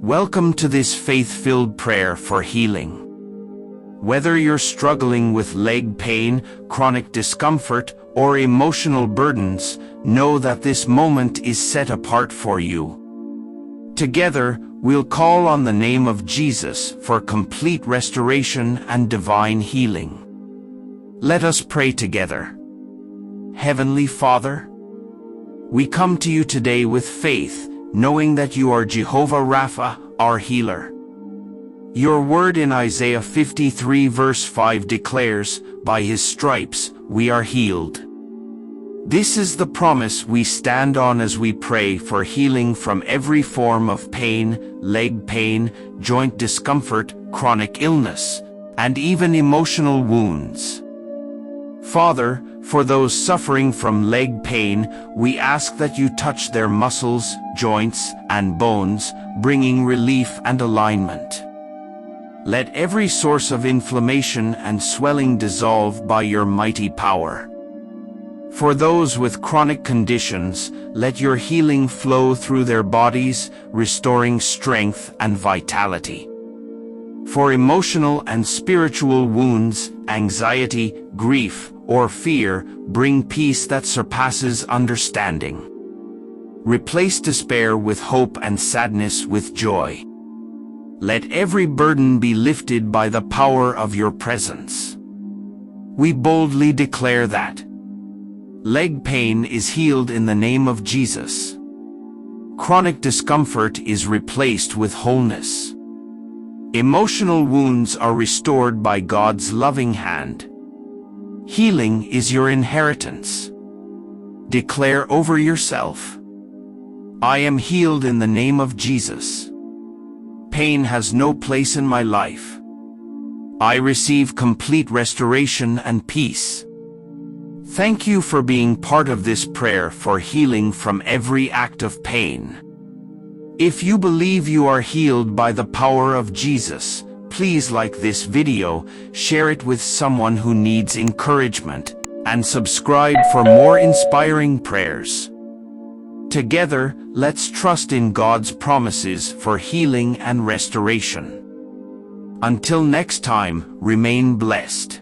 Welcome to this faith-filled prayer for healing. Whether you're struggling with leg pain, chronic discomfort, or emotional burdens, know that this moment is set apart for you. Together, we'll call on the name of Jesus for complete restoration and divine healing. Let us pray together. Heavenly Father, we come to you today with faith, knowing that you are Jehovah Rapha, our healer. Your word in Isaiah 53 verse 5 declares, "By his stripes we are healed." This is the promise we stand on as we pray for healing from every form of pain, leg pain, joint discomfort, chronic illness, and even emotional wounds. Father, for those suffering from leg pain, we ask that you touch their muscles, joints, and bones, bringing relief and alignment. Let every source of inflammation and swelling dissolve by your mighty power. For those with chronic conditions, let your healing flow through their bodies, restoring strength and vitality. For emotional and spiritual wounds, anxiety, grief, or fear, bring peace that surpasses understanding. Replace despair with hope and sadness with joy. Let every burden be lifted by the power of your presence. We boldly declare that leg pain is healed in the name of Jesus. Chronic discomfort is replaced with wholeness. Emotional wounds are restored by God's loving hand. Healing is your inheritance. Declare over yourself, "I am healed in the name of Jesus. Pain has no place in my life. I receive complete restoration and peace." Thank you for being part of this prayer for healing from every act of pain. If you believe you are healed by the power of Jesus, please like this video, share it with someone who needs encouragement, and subscribe for more inspiring prayers. Together, let's trust in God's promises for healing and restoration. Until next time, remain blessed.